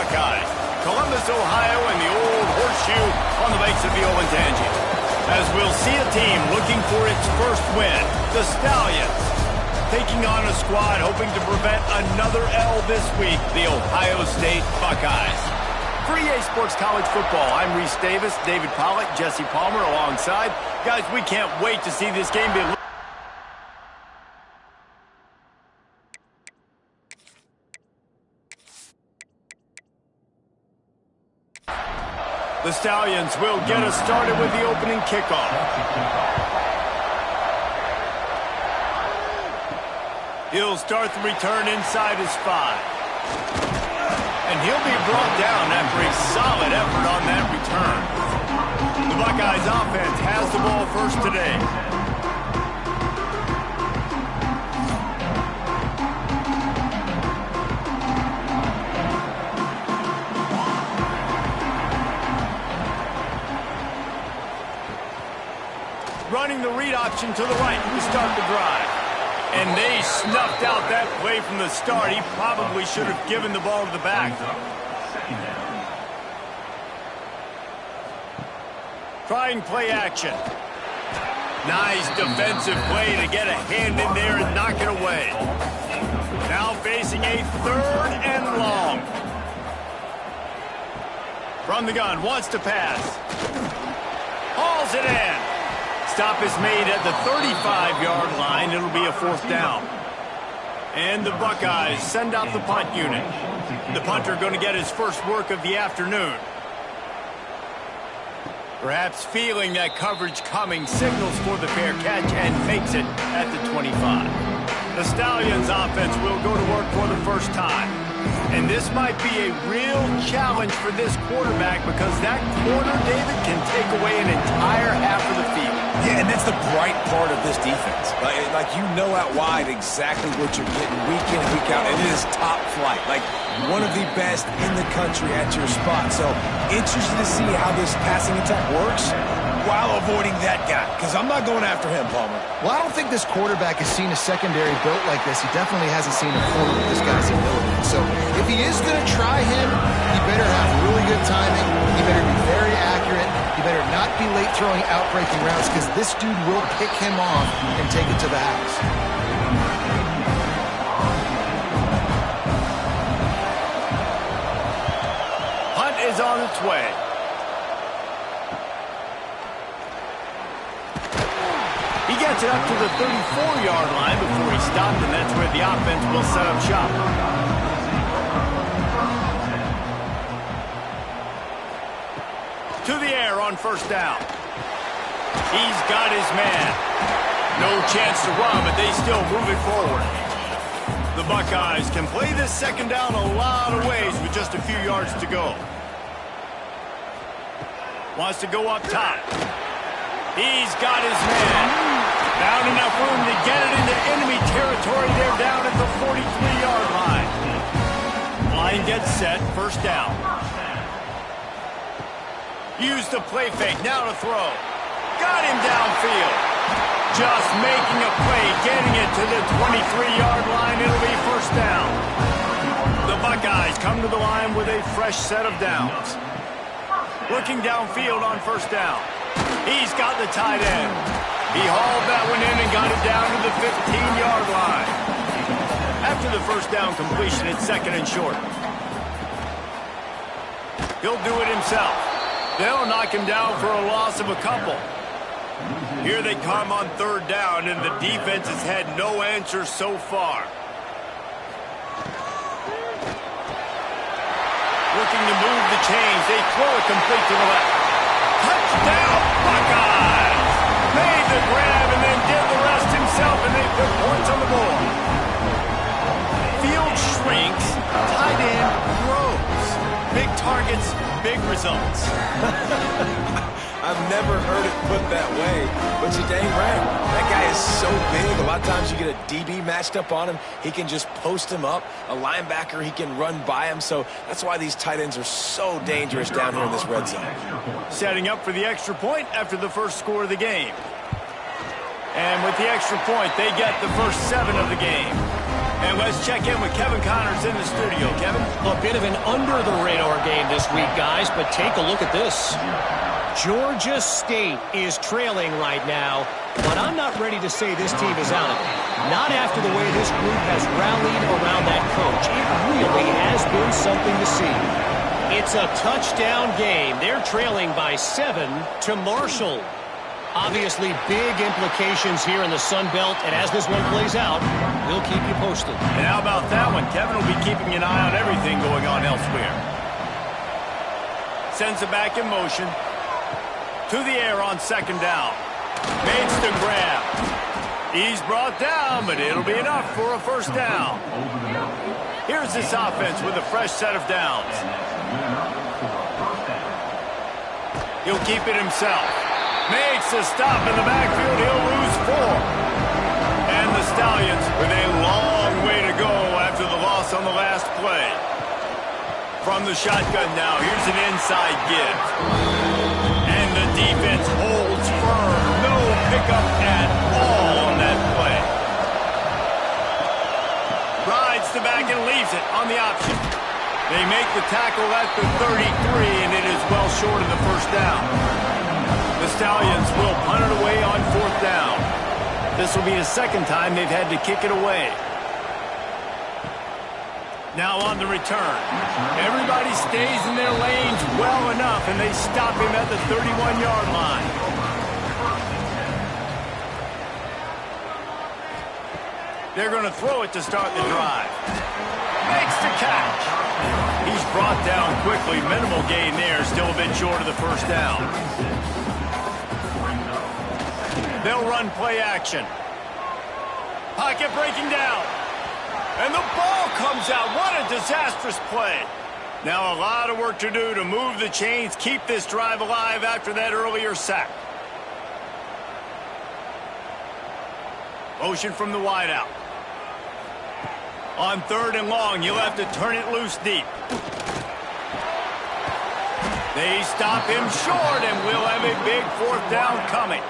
Buckeyes. Columbus, Ohio, and the old horseshoe on the banks of the Olentangy. As we'll see a team looking for its first win, the Stallions, taking on a squad hoping to prevent another L this week, the Ohio State Buckeyes. For EA Sports College Football, I'm Reese Davis, David Pollack, Jesse Palmer alongside. Guys, we can't wait to see this game be... The Stallions will get us started with the opening kickoff. He'll start the return inside his 5. And he'll be brought down after a solid effort on that return. The Buckeyes offense has the ball first today. Running the read option to the right to start the drive. And they snuffed out that play from the start. He probably should have given the ball to the back. Trying play action. Nice defensive play to get a hand in there and knock it away. Now facing a 3rd and long. From the gun, wants to pass. Hauls it in. Stop is made at the 35-yard line. It'll be a 4th down. And the Buckeyes send out the punt unit. The punter going to get his first work of the afternoon. Perhaps feeling that coverage coming, signals for the fair catch and fakes it at the 25. The Stallions offense will go to work for the first time. And this might be a real challenge for this quarterback because that corner, David, can take away an entire half of the field. Yeah, and that's the bright part of this defense. Like you know out wide exactly what you're getting week in and week out, and it is top flight. Like one of the best in the country at your spot. So interested to see how this passing attack works while avoiding that guy, because I'm not going after him, Palmer. Well, I don't think this quarterback has seen a secondary built like this. He definitely hasn't seen a corner with this guy's ability. So if he is going to try him, he better have really good timing. He better be very accurate. He better not be late throwing out-breaking routes because this dude will pick him off and take it to the house. Hunt is on its way. He gets it up to the 34-yard line before he stopped, and that's where the offense will set up shop. To the air on 1st down. He's got his man. No chance to run, but they still move it forward. The Buckeyes can play this 2nd down a lot of ways with just a few yards to go. Wants to go up top. He's got his man. Found enough room to get it into enemy territory. They're down at the 43-yard line. Line gets set, 1st down. Use the play fake, now to throw. Got him downfield. Just making a play, getting it to the 23-yard line. It'll be 1st down. The Buckeyes come to the line with a fresh set of downs. Looking downfield on 1st down. He's got the tight end. He hauled that one in and got it down to the 15-yard line. After the 1st down completion, it's 2nd and short. He'll do it himself. They'll knock him down for a loss of a couple. Here they come on 3rd down, and the defense has had no answer so far. Looking to move the chains. They throw it complete to the left. Touchdown, Buckeyes! Made the grab and then did the rest himself, and they put points on the board. Field shrinks, tight end grows. Big targets, big results. I've never heard it put that way, but you're dang right. That guy is so big. A lot of times you get a DB matched up on him. He can just post him up. A linebacker, he can run by him. So that's why these tight ends are so dangerous down here in this red zone. Setting up for the extra point after the first score of the game. And with the extra point, they get the first 7 of the game. And let's check in with Kevin Connors in the studio. Kevin? A bit of an under-the-radar game this week, guys, but take a look at this. Georgia State is trailing right now, but I'm not ready to say this team is out of it. Not after the way this group has rallied around that coach. It really has been something to see. It's a touchdown game. They're trailing by 7 to Marshall. Obviously, big implications here in the Sun Belt, and as this one plays out, we'll keep you posted. And how about that one? Kevin will be keeping an eye on everything going on elsewhere. Sends it back in motion. To the air on second down. Makes the grab. He's brought down, but it'll be enough for a first down. Here's this offense with a fresh set of downs. He'll keep it himself. Makes a stop in the backfield. He'll lose 4. And the Stallions with a long way to go after the loss on the last play. From the shotgun now, here's an inside give. And the defense holds firm. No pickup at all on that play. Rides the back and leaves it on the option. They make the tackle at the 33, and it is well short of the first down. The Stallions will punt it away on 4th down. This will be the second time they've had to kick it away. Now on the return. Everybody stays in their lanes well enough, and they stop him at the 31-yard line. They're going to throw it to start the drive. Makes the catch. He's brought down quickly. Minimal gain there, still a bit short of the first down. They'll run play action. Pocket breaking down. And the ball comes out. What a disastrous play. Now a lot of work to do to move the chains, keep this drive alive after that earlier sack. Motion from the wideout. On 3rd and long, you'll have to turn it loose deep. They stop him short, and we'll have a big 4th down coming.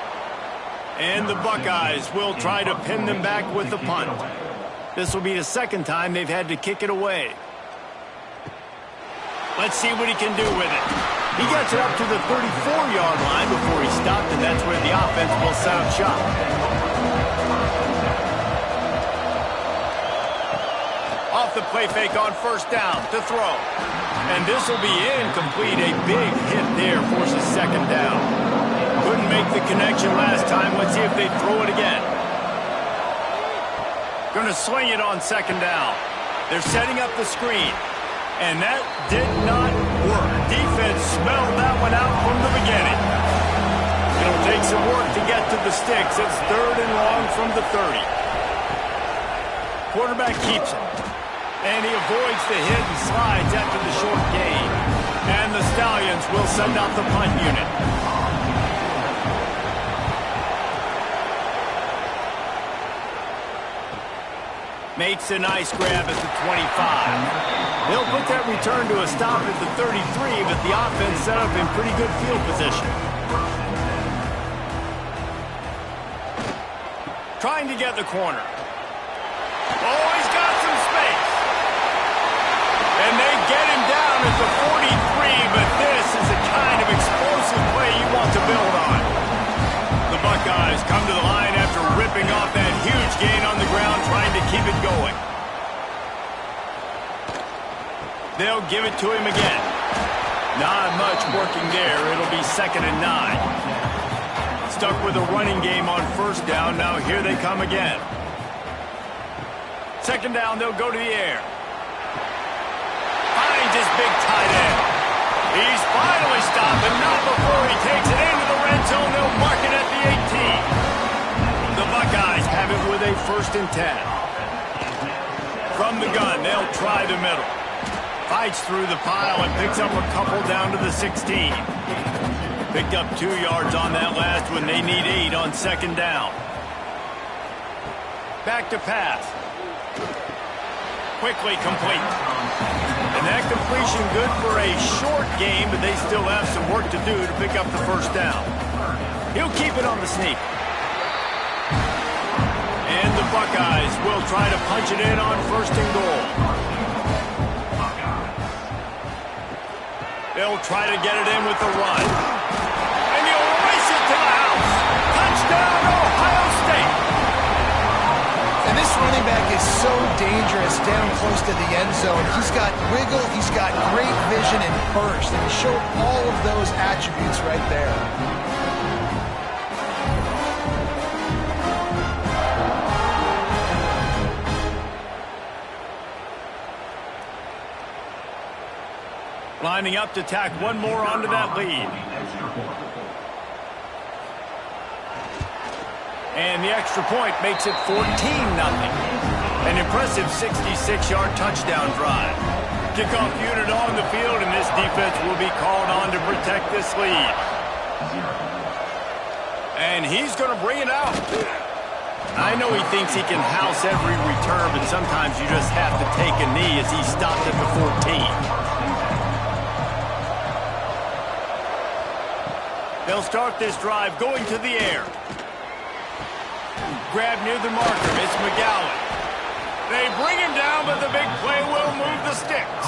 And the Buckeyes will try to pin them back with the punt. This will be the second time they've had to kick it away. Let's see what he can do with it. He gets it up to the 34-yard line before he stopped, and that's where the offense will set up shop. Off the play fake on 1st down to throw. And this will be incomplete. A big hit there forces 2nd down. Couldn't make the connection last time. Let's see if they throw it again. Going to swing it on 2nd down. They're setting up the screen. And that did not work. Defense smelled that one out from the beginning. It'll take some work to get to the sticks. It's 3rd and long from the 30. Quarterback keeps it. And he avoids the hit and slides after the short gain. And the Stallions will send out the punt unit. Makes a nice grab at the 25. They'll put that return to a stop at the 33, but the offense set up in pretty good field position. Trying to get the corner. Oh, he's got some space. And they get him down at the 43, but this is the kind of explosive play you want to build on. The Buckeyes come to the line after ripping off that huge gain on the ground, trying to keep it going. They'll give it to him again. Not much working there. It'll be 2nd and 9. Stuck with a running game on 1st down. Now here they come again. 2nd down, they'll go to the air. Finds his big tight end. He's finally stopped, and not before he takes it into the red zone. They'll mark it at the 18. The Buckeyes have it with a 1st and 10. From the gun, they'll try the middle. Fights through the pile and picks up a couple down to the 16. Picked up 2 yards on that last one. They need 8 on 2nd down. Back to pass. Quickly complete. And that completion good for a short game, but they still have some work to do to pick up the 1st down. He'll keep it on the sneak. And the Buckeyes will try to punch it in on 1st and goal. They'll try to get it in with the run. And he'll race it to the house. Touchdown, Ohio State. And this running back is so dangerous down close to the end zone. He's got wiggle, he's got great vision and burst, and he showed all of those attributes right there. Lining up to tack one more onto that lead. And the extra point makes it 14-0. An impressive 66-yard touchdown drive. Kickoff unit on the field, and this defense will be called on to protect this lead. And he's going to bring it out. I know he thinks he can house every return, but sometimes you just have to take a knee as he stopped at the 14. They'll start this drive going to the air. Grab near the marker. It's McGowan. They bring him down, but the big play will move the sticks.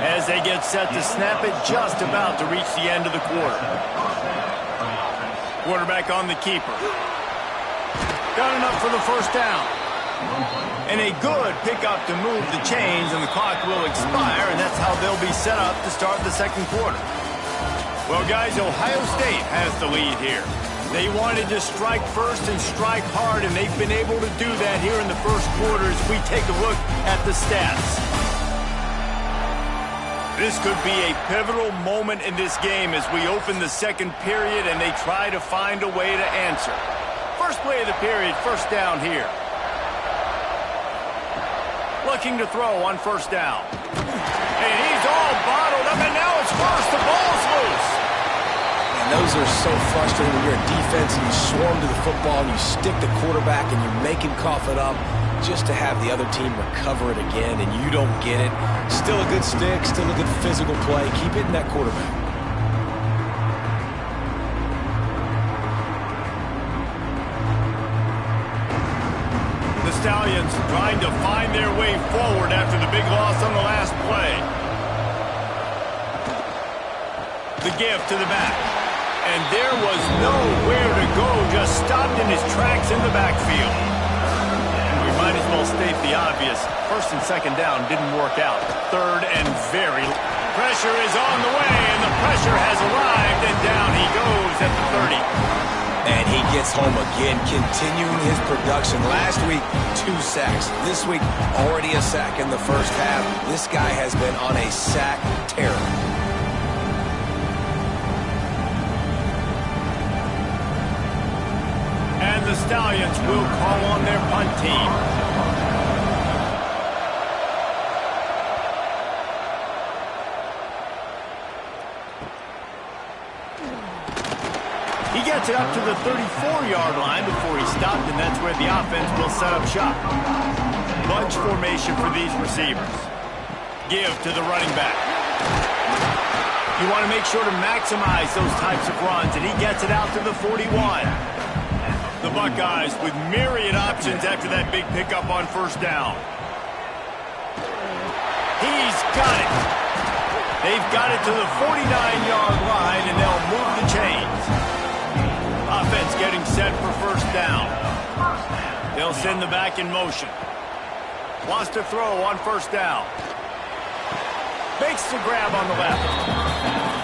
As they get set to snap it, just about to reach the end of the quarter. Quarterback on the keeper. Got enough for the 1st down. And a good pickup to move the chains, and the clock will expire, and that's how they'll be set up to start the 2nd quarter. Well, guys, Ohio State has the lead here. They wanted to strike first and strike hard, and they've been able to do that here in the 1st quarter as we take a look at the stats. This could be a pivotal moment in this game as we open the 2nd period and they try to find a way to answer. First play of the period, 1st down here. Looking to throw on 1st down. And he's all bottled up, and now it's first. The ball's loose. And those are so frustrating when you're a defense and you swarm to the football and you stick the quarterback and you make him cough it up just to have the other team recover it again and you don't get it. Still a good stick, still a good physical play. Keep hitting that quarterback. The Stallions trying to find their way forward after the big loss on the last play. The give to the back. And there was nowhere to go, just stopped in his tracks in the backfield. And we might as well state the obvious. 1st and 2nd down didn't work out. 3rd and very. Pressure is on the way, and the pressure has arrived, and down he goes at the 30. And he gets home again, continuing his production. Last week, 2 sacks. This week, already a sack in the 1st half. This guy has been on a sack terror. And the Stallions will call on their punt team. He gets it up to the 34-yard line before he stopped, and that's where the offense will set up shop. Bunch formation for these receivers. Give to the running back. You want to make sure to maximize those types of runs, and he gets it out to the 41. The Buckeyes with myriad options after that big pickup on 1st down. He's got it. They've got it to the 49-yard line, and they'll move the chains. Offense getting set for 1st down. They'll send the back in motion. Wants to throw on 1st down. Makes the grab on the left.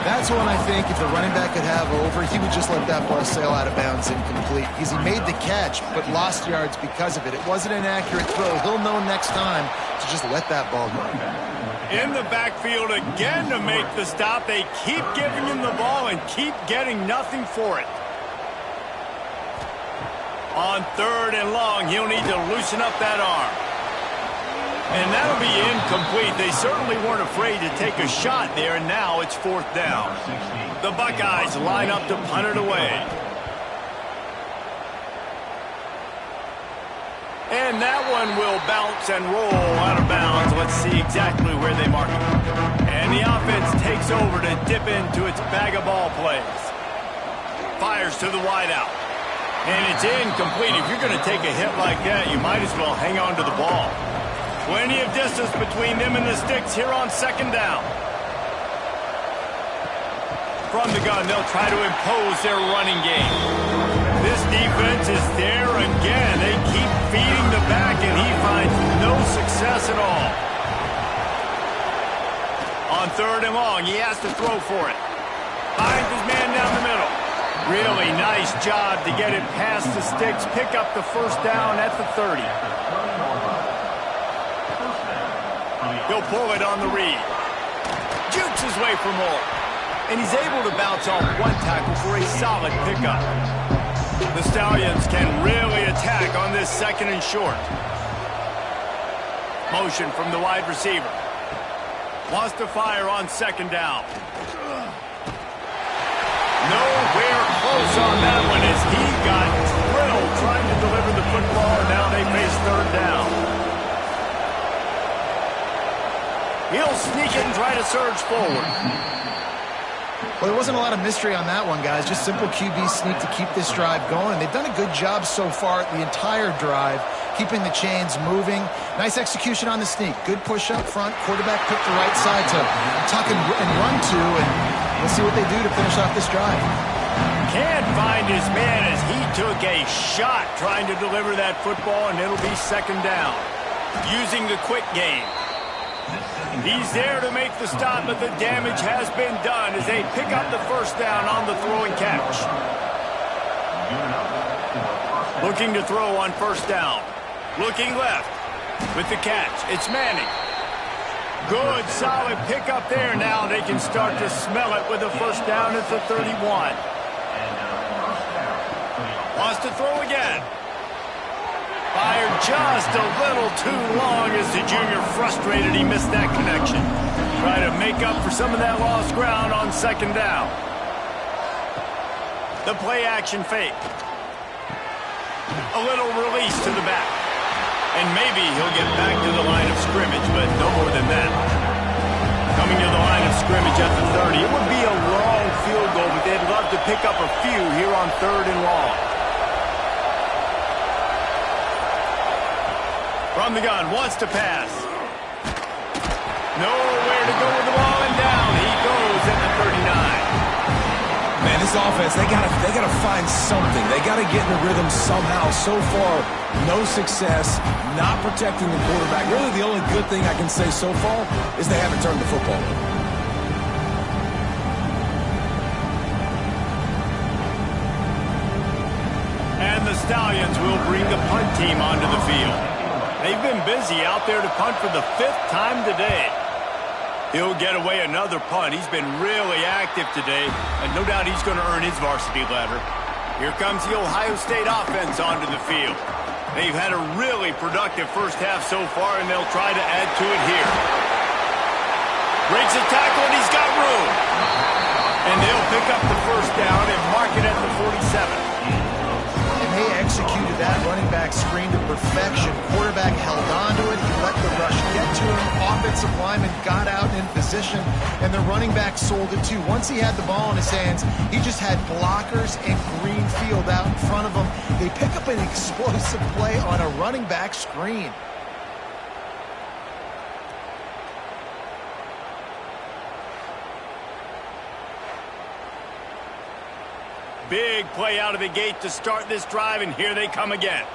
That's one I think if the running back could have over, he would just let that ball sail out of bounds incomplete. Because he made the catch, but lost yards because of it. It wasn't an accurate throw. He'll know next time to just let that ball go. In the backfield again to make the stop. They keep giving him the ball and keep getting nothing for it. On 3rd and long, he'll need to loosen up that arm. And that'll be incomplete. They certainly weren't afraid to take a shot there, and now it's 4th down. The Buckeyes line up to punt it away. And that one will bounce and roll out of bounds. Let's see exactly where they mark it. And the offense takes over to dip into its bag of ball plays. Fires to the wideout. And it's incomplete. If you're going to take a hit like that, you might as well hang on to the ball. Plenty of distance between them and the sticks here on second down. From the gun, they'll try to impose their running game. This defense is there again. They keep feeding the back, and he finds no success at all. On third and long, he has to throw for it. Finds his man down the middle. Really nice job to get it past the sticks, pick up the first down at the 30. He'll pull it on the read. Jukes his way for more. And he's able to bounce off one tackle for a solid pickup. The Stallions can really attack on this second and short. Motion from the wide receiver. Wants to fire on second down. Nowhere close on that one as he got drilled trying to deliver the football, and now they face third down. He'll sneak it and try to surge forward. Well, there wasn't a lot of mystery on that one, guys. Just simple QB sneak to keep this drive going. They've done a good job so far the entire drive, keeping the chains moving. Nice execution on the sneak. Good push up front. Quarterback picked the right side to tuck and run to, and we'll see what they do to finish off this drive. Can't find his man as he took a shot trying to deliver that football, and it'll be second down. Using the quick game. He's there to make the stop, but the damage has been done as they pick up the first down on the throw and catch. Looking to throw on first down. Looking left with the catch. It's Manning. Good, solid pickup there. Now they can start to smell it with a first down at the 31. Wants to throw again. Fired just a little too long as the junior frustrated he missed that connection. Try to make up for some of that lost ground on second down. The play action fake. A little release to the back. And maybe he'll get back to the line of scrimmage, but no more than that. Coming to the line of scrimmage at the 30. It would be a long field goal, but they'd love to pick up a few here on third and long. From the gun, wants to pass. Nowhere to go with the ball, and down he goes at the 39. Man, this offense, they gotta find something. They gotta get in the rhythm somehow. So far, no success, not protecting the quarterback. Really, the only good thing I can say so far is they haven't turned the football over. And the Stallions will bring the punt team onto the field. They've been busy out there to punt for the 5th time today. He'll get away another punt. He's been really active today, and no doubt he's going to earn his varsity letter. Here comes the Ohio State offense onto the field. They've had a really productive first half so far, and they'll try to add to it here. Breaks a tackle, and he's got room. And they'll pick up the first down and mark it at the 47. They executed that running back screen to perfection. Quarterback held on to it. He let the rush get to him. Offensive lineman got out in position, and the running back sold it too. Once he had the ball in his hands, he just had blockers and green field out in front of him. They pick up an explosive play on a running back screen. Big play out of the gate to start this drive, and here they come again.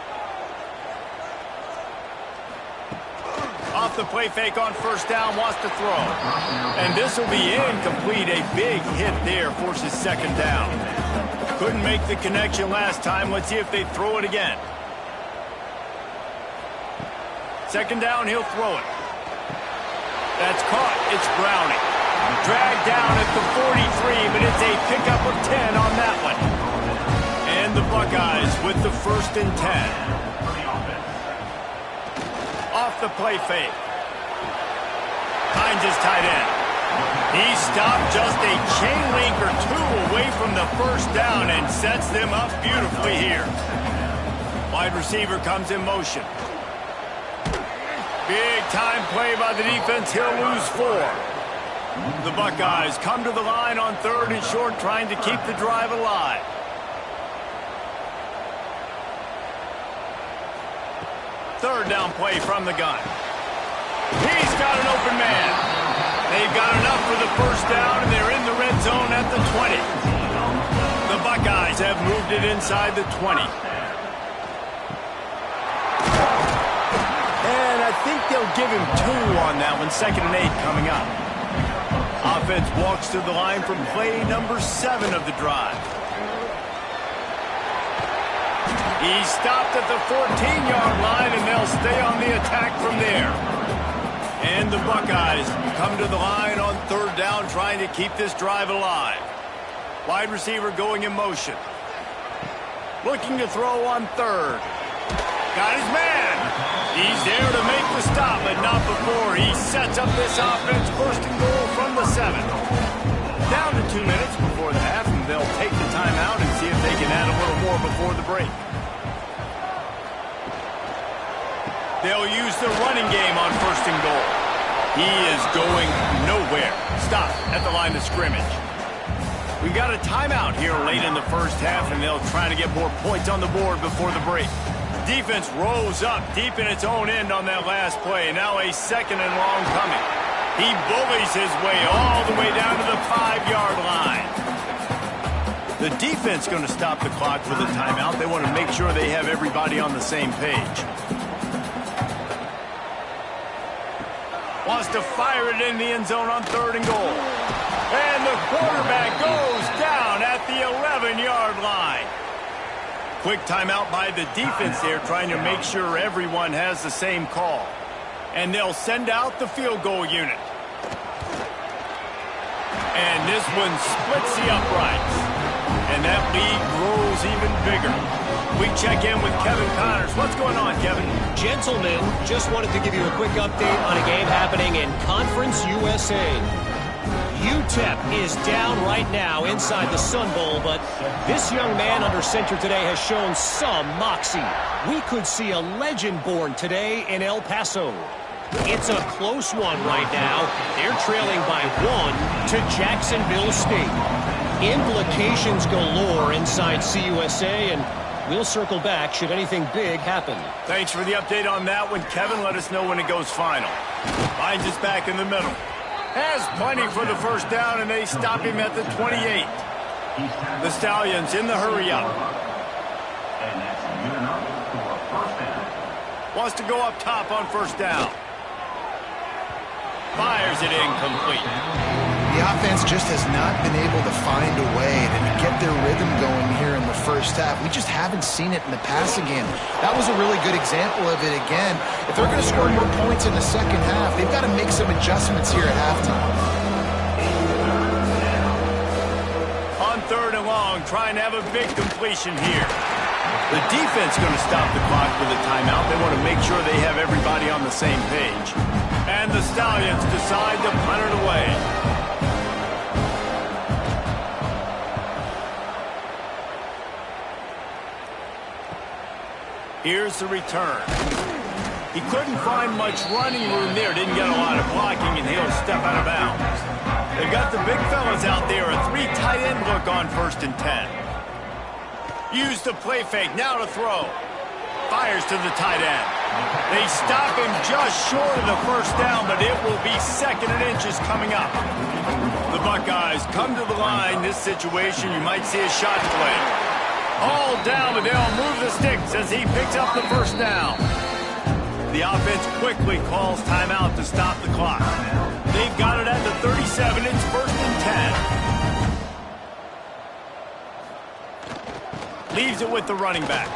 Off the play fake on first down, wants to throw. And this will be incomplete. A big hit there forces second down. Couldn't make the connection last time. Let's see if they throw it again. Second down, he'll throw it. That's caught. It's Browning. Dragged down at the 43, but it's a pickup of 10 on that one. And the Buckeyes with the 1st and 10. Off the play fake. Finds his tight end. He stopped just a chain link or two away from the first down and sets them up beautifully here. Wide receiver comes in motion. Big time play by the defense. He'll lose 4. The Buckeyes come to the line on 3rd and short, trying to keep the drive alive. Third down play from the gun. He's got an open man. They've got enough for the first down, and they're in the red zone at the 20. The Buckeyes have moved it inside the 20. And I think they'll give him 2 on that one. 2nd and 8 coming up. Offense walks to the line for play number 7 of the drive. He's stopped at the 14-yard line, and they'll stay on the attack from there. And the Buckeyes come to the line on 3rd down, trying to keep this drive alive. Wide receiver going in motion. Looking to throw on 3rd. Got his man. He's there to make the stop, but not before he sets up this offense. 1st and goal from the 7. Down to 2 minutes before the half, and they'll take the timeout and see if they can add a little more before the break. They'll use the running game on 1st and goal. He is going nowhere. Stop at the line of scrimmage. We got a timeout here late in the first half, and they'll try to get more points on the board before the break. Defense rolls up deep in its own end on that last play. Now a 2nd and long coming. He bullies his way all the way down to the 5-yard line. The defense going to stop the clock with a timeout. They want to make sure they have everybody on the same page. Wants to fire it in the end zone on 3rd and goal. And the quarterback goes down at the 11-yard line. Quick timeout by the defense there, trying to make sure everyone has the same call. And they'll send out the field goal unit. And this one splits the uprights. And that lead grows even bigger. We check in with Kevin Connors. What's going on, Kevin? Gentlemen, just wanted to give you a quick update on a game happening in Conference USA. UTEP is down right now inside the Sun Bowl, but this young man under center today has shown some moxie. We could see a legend born today in El Paso. It's a close one right now. They're trailing by 1 to Jacksonville State. Implications galore inside CUSA, and we'll circle back should anything big happen. Thanks for the update on that one, Kevin. Let us know when it goes final. Finds us back in the middle. Has plenty for the first down, and they stop him at the 28. The Stallions in the hurry-up. Wants to go up top on 1st down. Fires it incomplete. The offense just has not been able to find a way to get their rhythm going here in the first half. We just haven't seen it in the passing game. That was a really good example of it again. If they're going to score more points in the second half, they've got to make some adjustments here at halftime. On 3rd and long, trying to have a big completion here. The defense going to stop the clock with a timeout. They want to make sure they have everybody on the same page. And the Stallions decide to punt it away. Here's the return. He couldn't find much running room there. Didn't get a lot of blocking, and he'll step out of bounds. They've got the big fellas out there. A 3 tight end look on 1st and 10. Use the play fake. Now to throw. Fires to the tight end. They stop him just short of the first down, but it will be 2nd and inches coming up. The Buckeyes come to the line. This situation, you might see a shot play. All down, but they'll move the sticks as he picks up the first down. The offense quickly calls timeout to stop the clock. They've got it at the 37. It's 1st and 10. Leaves it with the running back.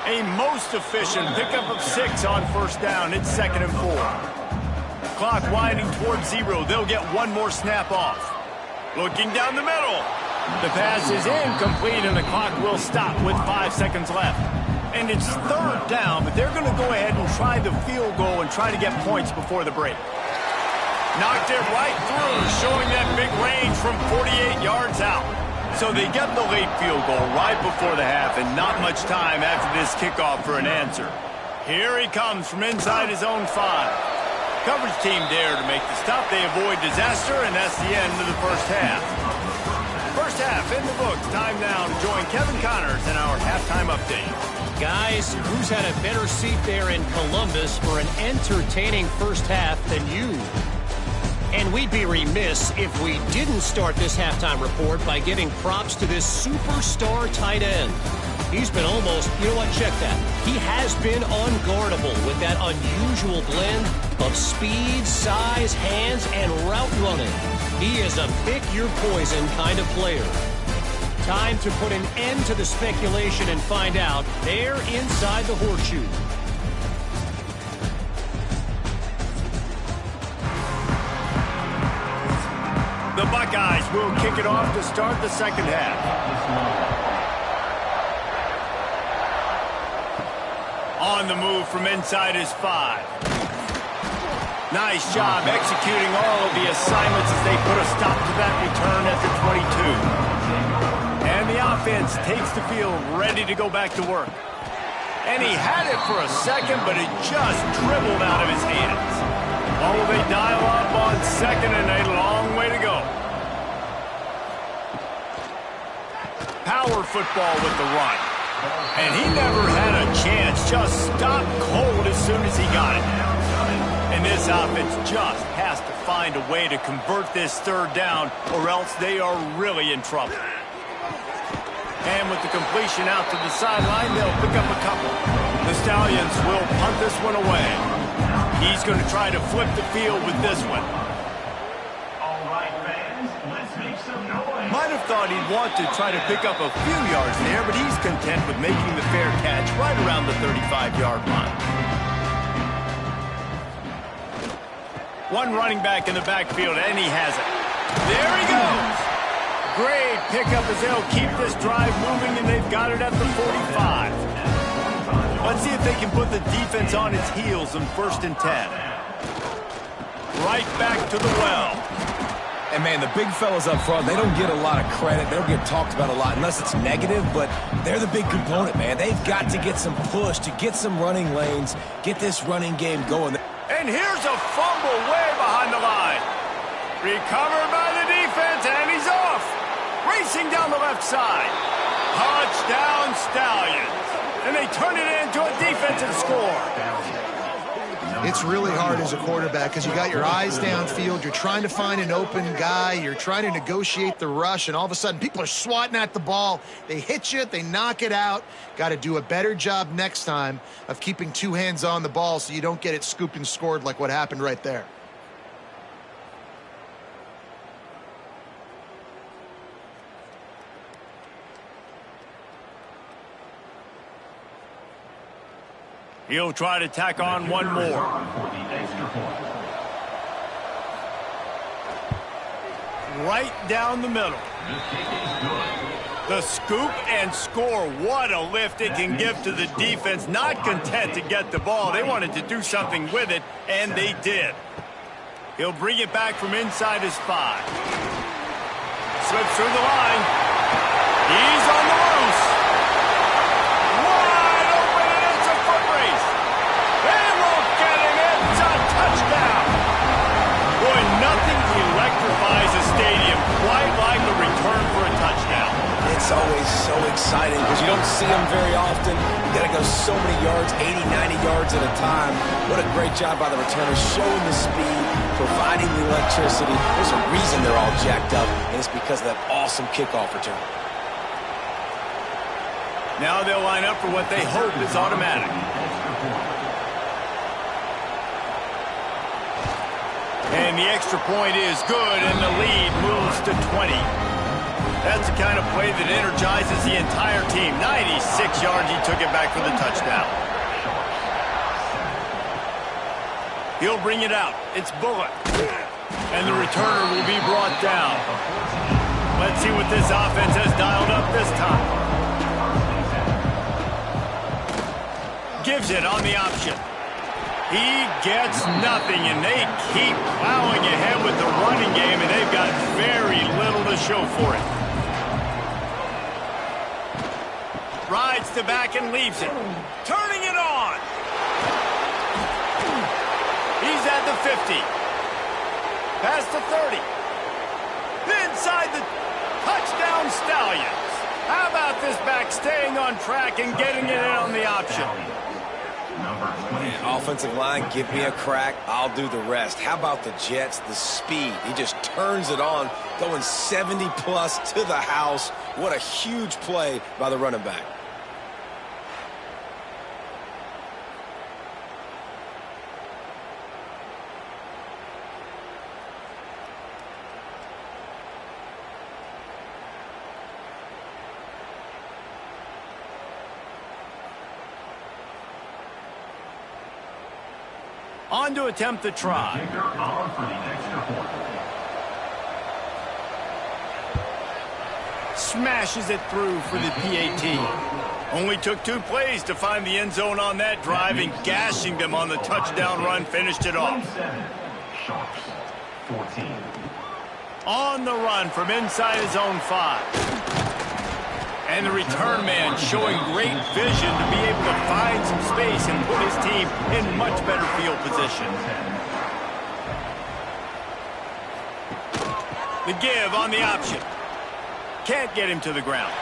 A most efficient pickup of 6 on 1st down. It's 2nd and 4. Clock winding towards 0. They'll get one more snap off. Looking down the middle. The pass is incomplete, and the clock will stop with 5 seconds left. And it's 3rd down, but they're going to go ahead and try the field goal and try to get points before the break. Knocked it right through, showing that big range from 48 yards out. So they get the late field goal right before the half, and not much time after this kickoff for an answer. Here he comes from inside his own 5. Coverage team there to make the stop. They avoid disaster, and that's the end of the first half. 1st first half in the books. Time now to join Kevin Connors in our halftime update. Guys, who's had a better seat there in Columbus for an entertaining first half than you? And we'd be remiss if we didn't start this halftime report by giving props to this superstar tight end. He's been almost, you know what, check that. He has been unguardable with that unusual blend of speed, size, hands, and route running. He is a pick-your-poison kind of player. Time to put an end to the speculation and find out. They're inside the horseshoe. The Buckeyes will kick it off to start the second half. On the move from inside his 5. Nice job executing all of the assignments as they put a stop to that return at the 22. And the offense takes the field ready to go back to work. And he had it for a second, but it just dribbled out of his hands. Oh, they dial up on second and a long way to go. Power football with the run. And he never had a chance, just stopped cold as soon as he got it. And this offense just has to find a way to convert this third down, or else they are really in trouble. And with the completion out to the sideline, they'll pick up a couple. The Stallions will punt this one away. He's going to try to flip the field with this one. Might have thought he'd want to try to pick up a few yards there, but he's content with making the fair catch right around the 35-yard line. One running back in the backfield, and he has it. There he goes. Great pickup as they'll keep this drive moving, and they've got it at the 45. Let's see if they can put the defense on its heels in 1st and 10. Right back to the well. And, man, the big fellas up front, they don't get a lot of credit. They don't get talked about a lot unless it's negative, but they're the big component, man. They've got to get some push, to get some running lanes, get this running game going. And here's a fumble way behind the line. Recovered by the defense, and he's off. Racing down the left side. Touchdown Stallions. And they turn it into a defensive score. It's really hard as a quarterback because you got your eyes downfield. You're trying to find an open guy. You're trying to negotiate the rush, and all of a sudden people are swatting at the ball. They hit you. They knock it out. Got to do a better job next time of keeping two hands on the ball so you don't get it scooped and scored like what happened right there. He'll try to tack on one more. Right down the middle. The scoop and score. What a lift it can give to the defense. Not content to get the ball. They wanted to do something with it, and they did. He'll bring it back from inside his 5. Slips through the line. He's on the loose. Electrifies a stadium quite like a return for a touchdown. It's always so exciting because you don't see them very often. You got to go so many yards, 80, 90 yards at a time. What a great job by the returners, showing the speed, providing the electricity. There's a reason they're all jacked up, and it's because of that awesome kickoff return. Now they'll line up for what they hope is automatic. And the extra point is good, and the lead moves to 20. That's the kind of play that energizes the entire team. 96 yards, he took it back for the touchdown. He'll bring it out. It's Bullock. And the returner will be brought down. Let's see what this offense has dialed up this time. Gives it on the option. He gets nothing, and they keep plowing ahead with the running game, and they've got very little to show for it. Rides the back and leaves it. Turning it on. He's at the 50. Past the 30. Inside the Touchdown Stallions. How about this back staying on track and getting it in on the option? Man, offensive line, give me a crack. I'll do the rest. How about the Jets? The speed. He just turns it on, going 70-plus to the house. What a huge play by the running back. On to attempt the try. Smashes it through for the PAT. Only took 2 plays to find the end zone on that drive, and gashing them on the touchdown run finished it off. On the run from inside his own 5. And the return man showing great vision to be able to find some space and put his team in much better field position. The give on the option. Can't get him to the ground.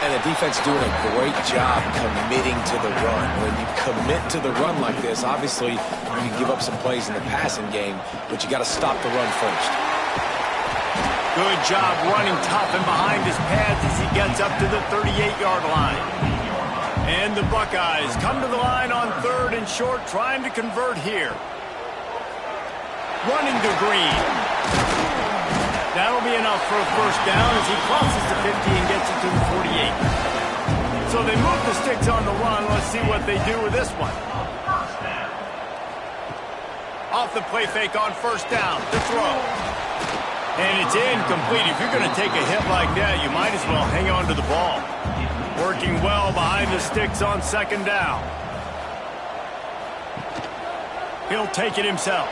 And the defense doing a great job committing to the run. When you commit to the run like this, obviously you can give up some plays in the passing game, but you got to stop the run first. Good job running tough and behind his pads as he gets up to the 38-yard line. And the Buckeyes come to the line on 3rd and short, trying to convert here. Running to Green. That'll be enough for a first down as he crosses the 50 and gets it to the 48. So they move the sticks on the run. Let's see what they do with this one. Off the play fake on first down. The throw. And it's incomplete. If you're going to take a hit like that, you might as well hang on to the ball. Working well behind the sticks on 2nd down. He'll take it himself.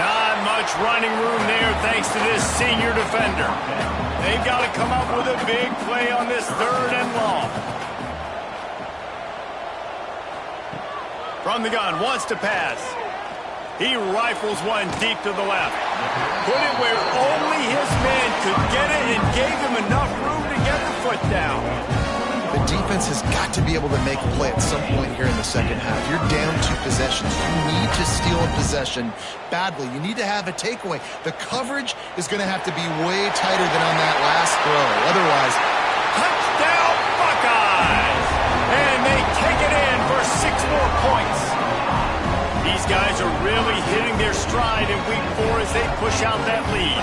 Not much running room there thanks to this senior defender. They've got to come up with a big play on this 3rd and long. From the gun, wants to pass. He rifles one deep to the left. Put it where only his man could get it and gave him enough room to get the foot down. The defense has got to be able to make a play at some point here in the second half. You're down 2 possessions. You need to steal a possession badly. You need to have a takeaway. The coverage is going to have to be way tighter than on that last throw. Otherwise, touchdown Buckeyes! And they take it in for 6 more points. These guys are really hitting their stride in week 4 as they push out that lead.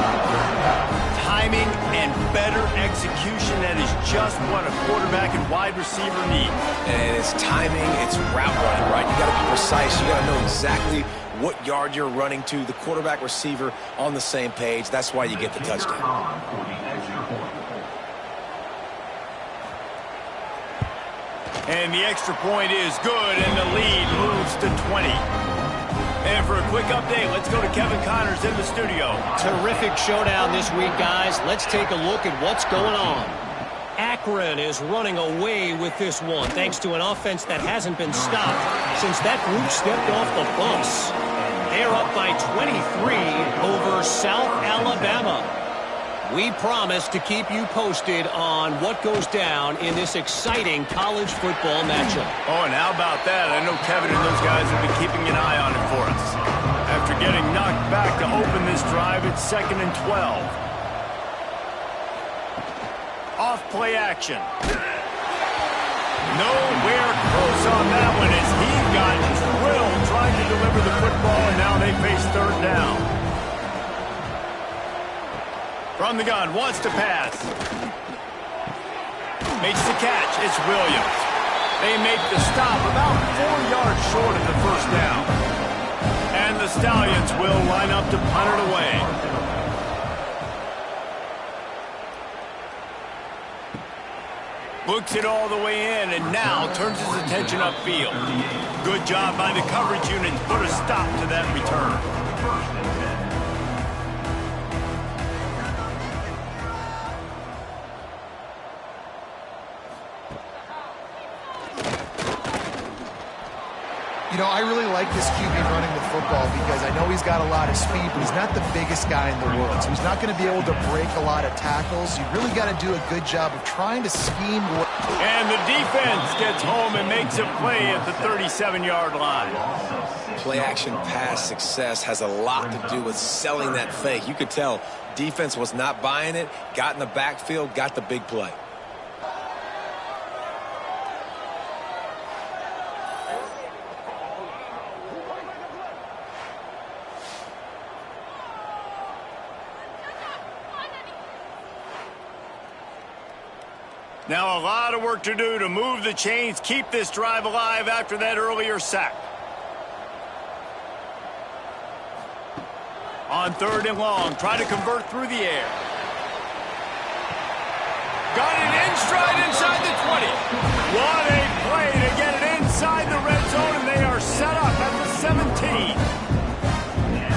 Timing and better execution, that is just what a quarterback and wide receiver need. And it's timing, it's route running, right? You got to be precise. You got to know exactly what yard you're running to. The quarterback receiver on the same page. That's why you get the touchdown. And the extra point is good, and the lead moves to 20. And for a quick update, let's go to Kevin Connors in the studio. Terrific showdown this week, guys. Let's take a look at what's going on. Akron is running away with this one, thanks to an offense that hasn't been stopped since that group stepped off the bus. They're up by 23 over South Alabama. We promise to keep you posted on what goes down in this exciting college football matchup. Oh, and how about that? I know Kevin and those guys have been keeping an eye on it for us. After getting knocked back to open this drive, it's 2nd and 12. Off play action. Nowhere close on that one as he got drilled trying to deliver the football, and now they face 3rd down. From the gun, wants to pass. Makes the catch. It's Williams. They make the stop about 4 yards short of the first down. And the Stallions will line up to punt it away. Books it all the way in and now turns his attention upfield. Good job by the coverage unit to put a stop to that return. You know, I really like this QB running the football because I know he's got a lot of speed, but he's not the biggest guy in the world. So he's not going to be able to break a lot of tackles. You really got to do a good job of trying to scheme. And the defense gets home and makes a play at the 37-yard line. Play action pass success has a lot to do with selling that fake. You could tell defense was not buying it, got in the backfield, got the big play. Now a lot of work to do to move the chains, keep this drive alive after that earlier sack. On 3rd and long, try to convert through the air. Got it in stride inside the 20. What a play to get it inside the red zone, and they are set up at the 17.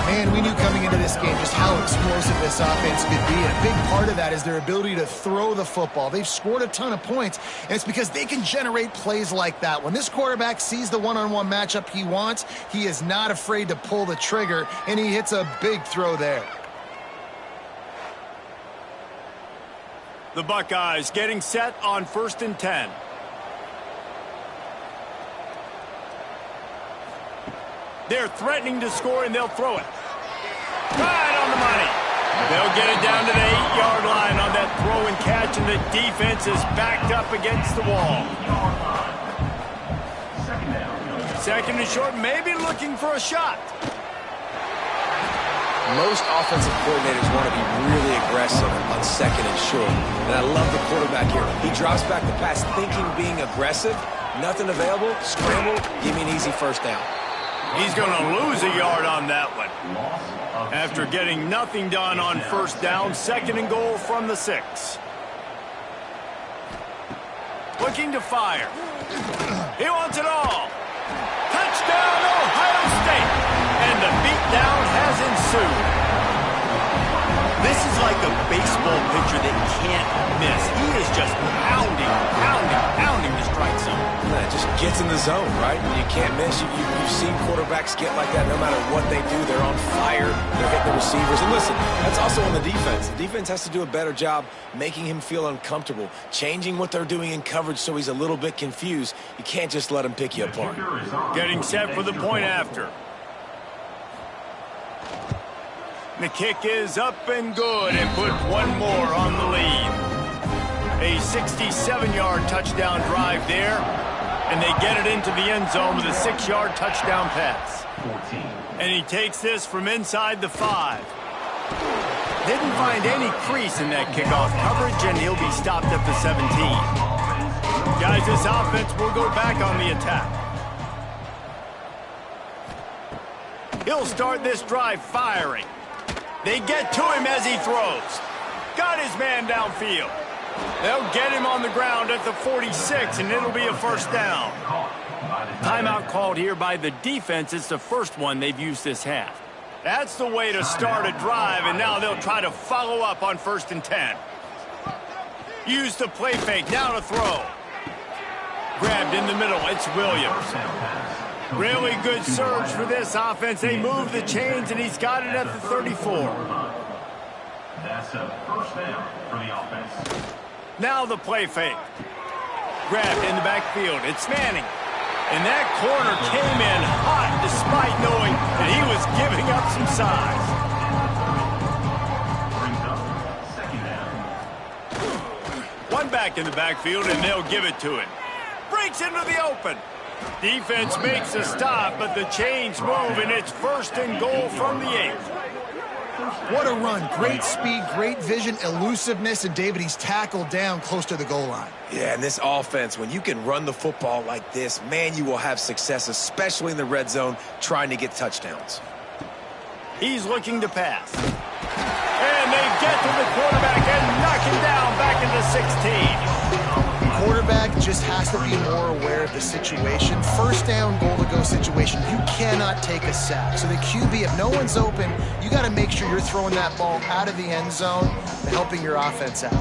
Man, we knew coming into this game just how explosive this offense could be. And a big part of that is their ability to throw the football. They've scored a ton of points, and it's because they can generate plays like that. When this quarterback sees the one-on-one matchup he wants, he is not afraid to pull the trigger, and he hits a big throw there. The Buckeyes getting set on 1st and 10. They're threatening to score, and they'll throw it. Right on the money. They'll get it down to the 8-yard line on that throw and catch, and the defense is backed up against the wall. 2nd and short, maybe looking for a shot. Most offensive coordinators want to be really aggressive on 2nd and short. And I love the quarterback here. He drops back the pass thinking being aggressive. Nothing available. Scramble. Give me an easy first down. He's going to lose a yard on that one. After getting nothing done on 1st down, 2nd and goal from the 6. Looking to fire. He wants it all. Touchdown, Ohio State. And the beatdown has ensued. This is like a baseball pitcher that can't miss. He is just pounding the strike zone. Yeah, just gets in the zone, right? You can't miss. You've seen quarterbacks get like that no matter what they do. They're on fire. They're hitting the receivers. And listen, that's also on the defense. The defense has to do a better job making him feel uncomfortable, changing what they're doing in coverage so he's a little bit confused. You can't just let him pick you apart. Getting set for the point after. The kick is up and good and put one more on the lead. A 67-yard touchdown drive there, and they get it into the end zone with a 6-yard touchdown pass. And he takes this from inside the 5. Didn't find any crease in that kickoff coverage, and he'll be stopped at the 17. Guys, this offense will go back on the attack. He'll start this drive firing. They get to him as he throws. Got his man downfield. They'll get him on the ground at the 46, and it'll be a 1st down. Timeout called here by the defense. It's the first one they've used this half. That's the way to start a drive, and now they'll try to follow up on 1st and 10. Use the play fake, now to throw. Grabbed in the middle, it's Williams. Really good surge for this offense. They move the chains, and he's got it at the 34. That's a 1st down for the offense. Now the play fake. Grabbed in the backfield. It's Manning. And that corner came in hot despite knowing that he was giving up some size. Brings up 2nd down. One back in the backfield, and they'll give it to him. Breaks into the open. Defense makes a stop, but the chains move, and it's 1st and goal from the 8. What a run. Great speed, great vision, elusiveness, and David, he's tackled down close to the goal line. Yeah, and this offense, when you can run the football like this, man, you will have success, especially in the red zone, trying to get touchdowns. He's looking to pass. And they get to the quarterback and knock him down back into 16. Quarterback just has to be more aware of the situation. 1st down, goal-to-go situation. You cannot take a sack. So the QB, if no one's open, you got to make sure you're throwing that ball out of the end zone and helping your offense out.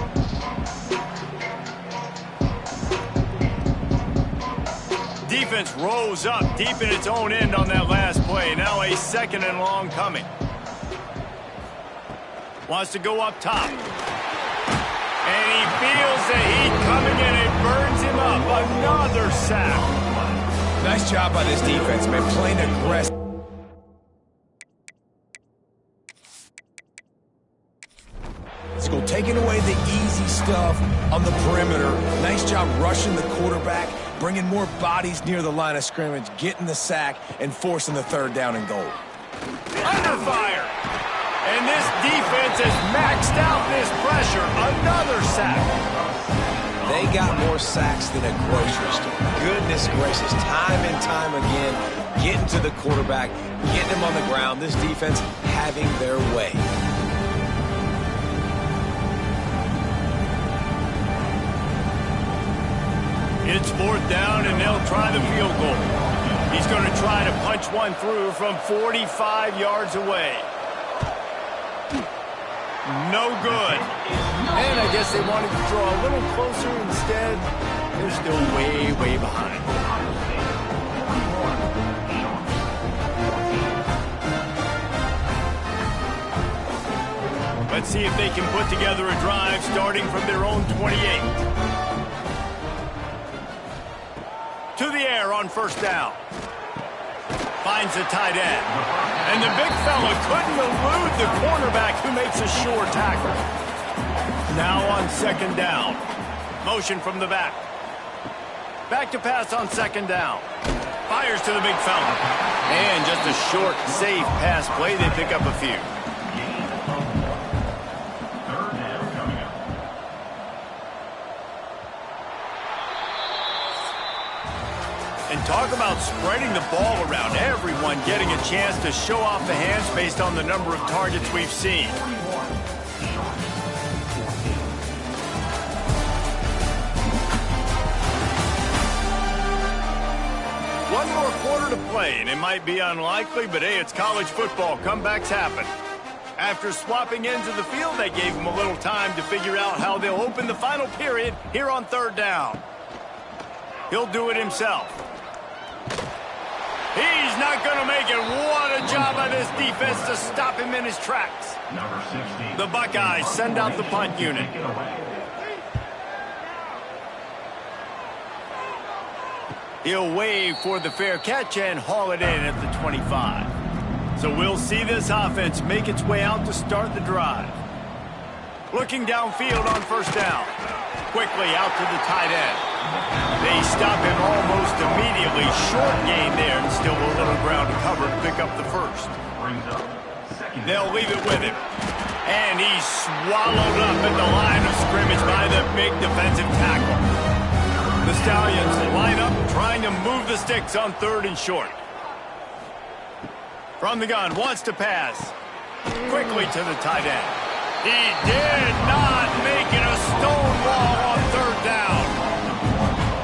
Defense rose up deep in its own end on that last play. Now a 2nd and long coming. Wants to go up top. And he feels the heat coming in. It burns him up. Another sack. Nice job by this defense, man, playing aggressive. School taking away the easy stuff on the perimeter. Nice job rushing the quarterback, bringing more bodies near the line of scrimmage, getting the sack, and forcing the 3rd down and goal. Under fire. And this defense has maxed out this pressure. Another sack. They got more sacks than a grocery store. Goodness gracious, time and time again, getting to the quarterback, getting him on the ground. This defense having their way. It's 4th down, and they'll try the field goal. He's going to try to punch one through from 45 yards away. No good. And I guess they wanted to draw a little closer instead. They're still way, way behind. Let's see if they can put together a drive starting from their own 28. To the air on 1st down. Finds the tight end. And the big fella couldn't elude the cornerback who makes a sure tackle. Now on 2nd down. Motion from the back. Back to pass on 2nd down. Fires to the big fella. And just a short, safe pass play. They pick up a few. And talk about spreading the ball around. Everyone getting a chance to show off the hands based on the number of targets we've seen. One more quarter to play, and it might be unlikely, but hey, it's college football. Comebacks happen. After swapping ends of the field, they gave him a little time to figure out how they'll open the final period here on 3rd down. He'll do it himself. He's not going to make it. What a job by this defense to stop him in his tracks. The Buckeyes send out the punt unit. He'll wave for the fair catch and haul it in at the 25. So we'll see this offense make its way out to start the drive. Looking downfield on 1st down. Quickly out to the tight end. They stop him almost immediately. Short gain there, and still a little ground to cover to pick up the 1st. They'll leave it with him. And he's swallowed up at the line of scrimmage by the big defensive tackle. The Stallions line up, trying to move the sticks on 3rd and short. From the gun, wants to pass. Quickly to the tight end. He did not make it. A stone wall on 3rd down.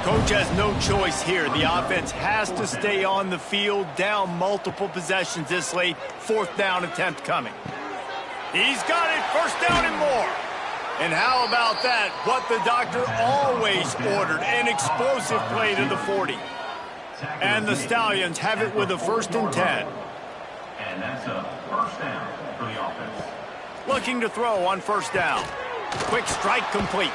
Coach has no choice here. The offense has to stay on the field, down multiple possessions this late. 4th down attempt coming. He's got it. 1st down and more. And how about that? What the doctor always ordered. An explosive play to the 40. And the Stallions have it with a 1st and 10. And that's a 1st down for the offense. Looking to throw on 1st down. Quick strike complete.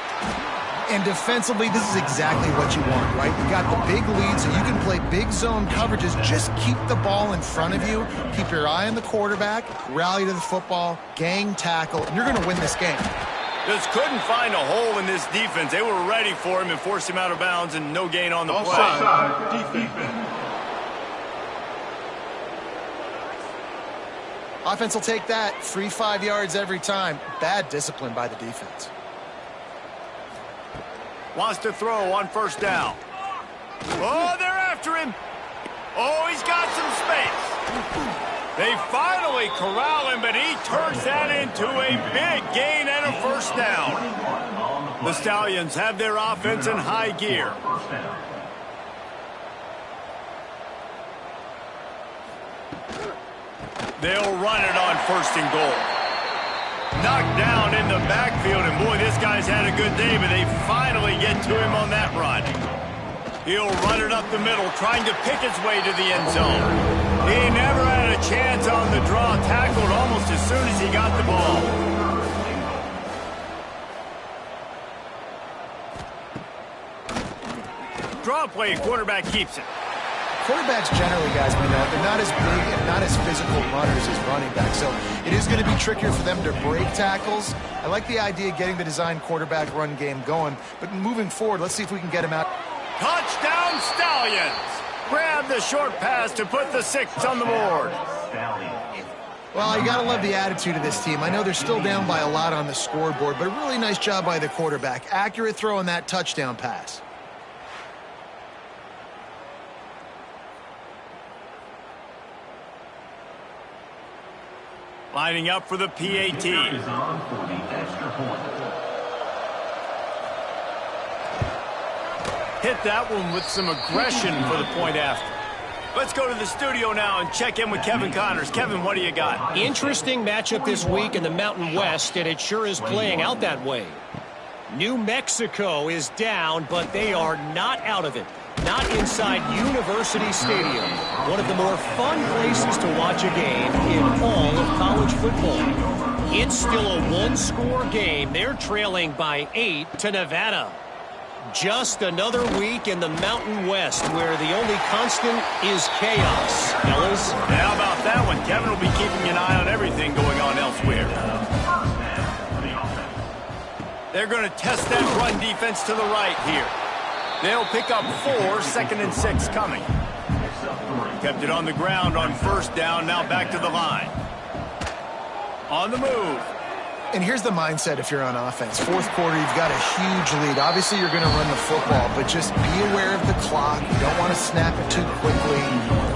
And defensively, this is exactly what you want, right? You got the big lead, so you can play big zone coverages. Just keep the ball in front of you. Keep your eye on the quarterback. Rally to the football. Gang tackle. And you're going to win this game. Just couldn't find a hole in this defense. They were ready for him and forced him out of bounds, and no gain on the play. Offside defense. Offense will take that. Free 5 yards every time. Bad discipline by the defense. Wants to throw on 1st down. Oh, they're after him. Oh, he's got some space. They finally corral him, but he turns that into a big gain and a 1st down. The Stallions have their offense in high gear. They'll run it on 1st and goal. Knocked down in the backfield, and boy, this guy's had a good day, but they finally get to him on that run. He'll run it up the middle, trying to pick his way to the end zone. He never had a chance on the draw, tackled almost as soon as he got the ball. Draw play, quarterback keeps it. Quarterbacks generally, guys, we know, they're not as big and not as physical runners as running backs, so it is going to be trickier for them to break tackles. I like the idea of getting the design quarterback run game going, but moving forward, let's see if we can get him out. Touchdown, Stallions! Grab the short pass to put the 6 on the board. Well, you got to love the attitude of this team. I know they're still down by a lot on the scoreboard, but a really nice job by the quarterback. Accurate throw on that touchdown pass. Lining up for the PAT. Hit that one with some aggression for the point after. Let's go to the studio now and check in with Kevin Connors. Kevin, what do you got? Interesting matchup this week in the Mountain West, and it sure is playing out that way. New Mexico is down, but they are not out of it. Not inside University Stadium, one of the more fun places to watch a game in all of college football. It's still a one-score game. They're trailing by 8 to Nevada. Just another week in the Mountain West where the only constant is chaos. Fellas? How about that one? Kevin will be keeping an eye on everything going on elsewhere. They're going to test that run defense to the right here. They'll pick up 4, 2nd and 6 coming. Kept it on the ground on first down, now back to the line. On the move. And here's the mindset if you're on offense. Fourth quarter, you've got a huge lead. Obviously, you're going to run the football, but just be aware of the clock. You don't want to snap it too quickly.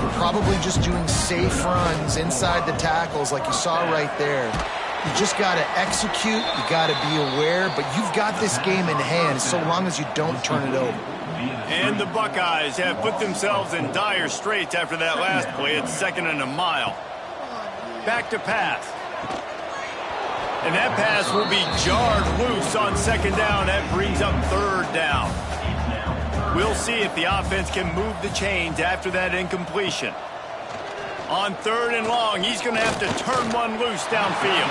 You're probably just doing safe runs inside the tackles like you saw right there. You just got to execute. You got to be aware, but you've got this game in hand so long as you don't turn it over. And the Buckeyes have put themselves in dire straits after that last play. It's 2nd and a mile. Back to pass. And that pass will be jarred loose on 2nd down. That brings up 3rd down. We'll see if the offense can move the chains after that incompletion. On 3rd and long, he's going to have to turn one loose downfield.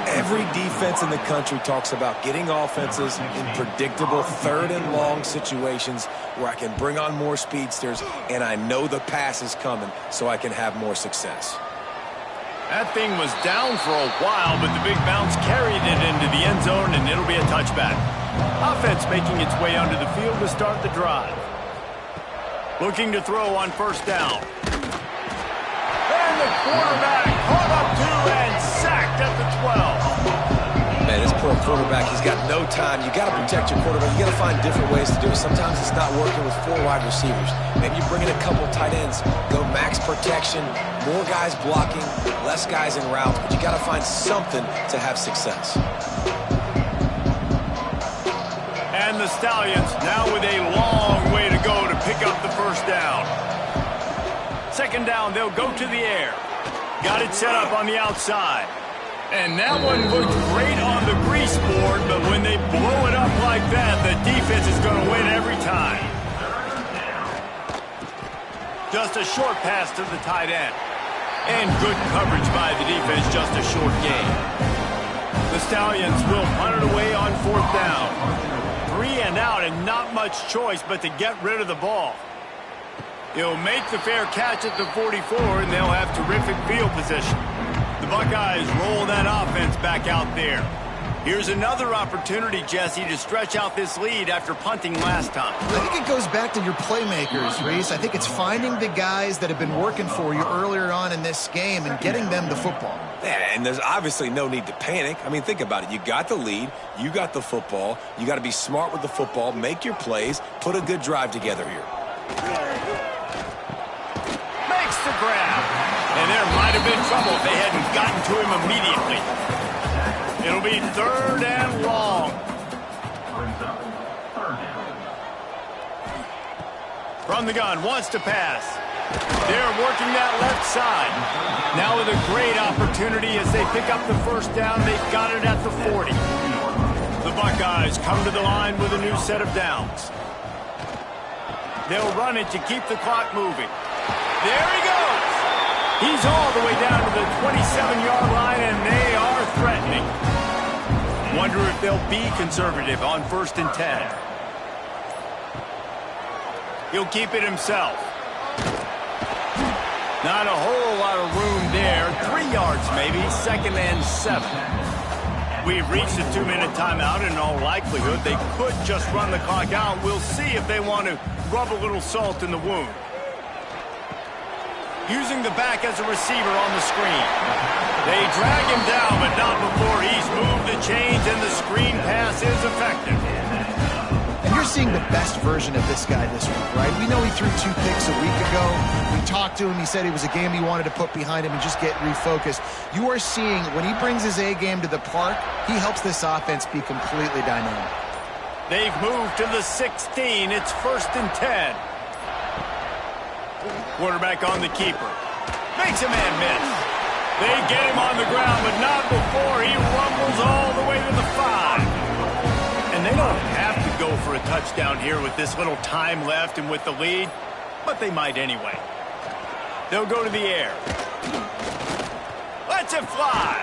Every defense in the country talks about getting offenses in predictable 3rd and long situations where I can bring on more speedsters and I know the pass is coming so I can have more success. That thing was down for a while, but the big bounce carried it into the end zone, and it'll be a touchback. Offense making its way onto the field to start the drive. Looking to throw on first down. And the quarterback caught up to and sacked at the 12. Man, this poor quarterback, he's got no time. You got to protect your quarterback. You got to find different ways to do it. Sometimes it's not working with 4 wide receivers. Maybe you bring in a couple tight ends, go max protection, more guys blocking, less guys in routes, but you got to find something to have success. And the Stallions now with a long way to go to pick up the first down. 2nd down, they'll go to the air. Got it set up on the outside. And that one looked great on the grease board, but when they blow it up like that, the defense is going to win every time. Just a short pass to the tight end. And good coverage by the defense, just a short gain. The Stallions will punt it away on 4th down. 3 and out and not much choice but to get rid of the ball. He'll make the fair catch at the 44, and they'll have terrific field position. The Buckeyes roll that offense back out there. Here's another opportunity, Jesse, to stretch out this lead after punting last time. I think it goes back to your playmakers, Reese. I think it's finding the guys that have been working for you earlier on in this game and getting them the football. Yeah, and there's obviously no need to panic. I mean, think about it. You got the lead. You got the football. You got to be smart with the football, make your plays, put a good drive together here. Makes the grab. And there might have been trouble if they hadn't gotten to him immediately. It'll be 3rd and long. From the gun, wants to pass. They're working that left side. Now with a great opportunity as they pick up the first down. They've got it at the 40. The Buckeyes come to the line with a new set of downs. They'll run it to keep the clock moving. There he goes. He's all the way down to the 27-yard line, and they are threatening. Wonder if they'll be conservative on 1st and 10. He'll keep it himself. Not a whole lot of room there. 3 yards maybe, 2nd and 7. We've reached the 2-minute timeout. In all likelihood, they could just run the clock out. We'll see if they want to rub a little salt in the wound. Using the back as a receiver on the screen. They drag him down, but not before he's moved the chains, and the screen pass is effective. And you're seeing the best version of this guy this week, right? We know he threw 2 picks a week ago. We talked to him. He said it was a game he wanted to put behind him and just get refocused. You are seeing when he brings his A game to the park, he helps this offense be completely dynamic. They've moved to the 16. It's 1st and 10. Quarterback on the keeper. Makes a man miss. They get him on the ground, but not before he rumbles all the way to the 5. And they don't have to go for a touchdown here with this little time left and with the lead, but they might anyway. They'll go to the air. Let's it fly.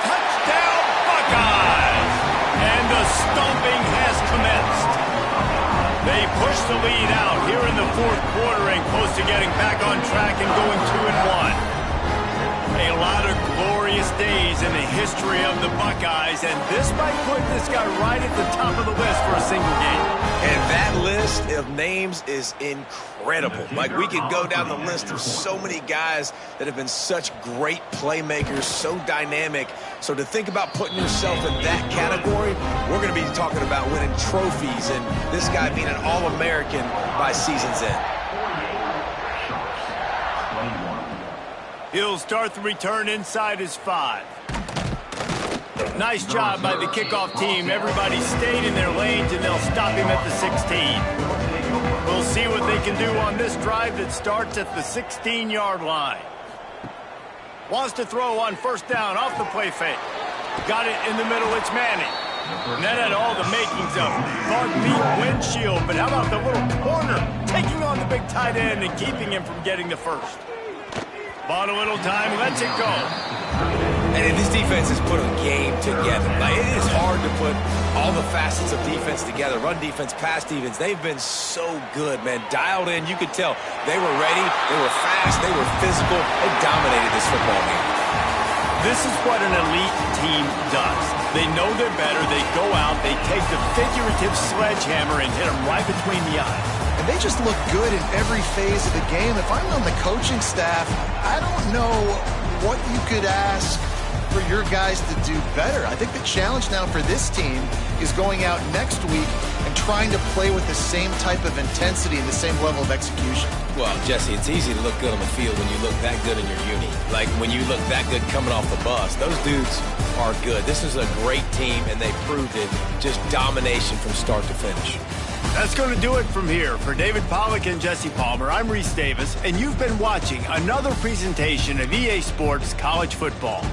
Touchdown, Buckeyes! And the stomping has commenced. They push the lead out here in the 4th quarter and close to getting back on track and going 2-1. A lot of glorious days in the history of the Buckeyes, and this might put this guy right at the top of the list for a single game. And that list of names is incredible. Like, we could go down the list of so many guys that have been such great playmakers, so dynamic. So to think about putting yourself in that category, we're going to be talking about winning trophies and this guy being an All-American by season's end. He'll start the return inside his 5. Nice job by the kickoff team. Everybody stayed in their lanes, and they'll stop him at the 16. We'll see what they can do on this drive that starts at the 16-yard line. Wants to throw on 1st down off the play fake. Got it in the middle. It's Manning. And that had all the makings of bug meat windshield. But how about the little corner taking on the big tight end and keeping him from getting the first? Bought a little time, lets it go. And this defense has put a game together. Like, it is hard to put all the facets of defense together. Run defense, pass defense. They've been so good, man. Dialed in. You could tell they were ready. They were fast. They were physical. They dominated this football game. This is what an elite team does. They know they're better. They go out. They take the figurative sledgehammer and hit them right between the eyes. And they just look good in every phase of the game. If I'm on the coaching staff, I don't know what you could ask for your guys to do better. I think the challenge now for this team is going out next week and trying to play with the same type of intensity and the same level of execution. Well, Jesse, it's easy to look good on the field when you look that good in your uni. Like, when you look that good coming off the bus. Those dudes are good. This is a great team, and they proved it. Just domination from start to finish. That's going to do it from here. For David Pollack and Jesse Palmer, I'm Reese Davis, and you've been watching another presentation of EA Sports College Football.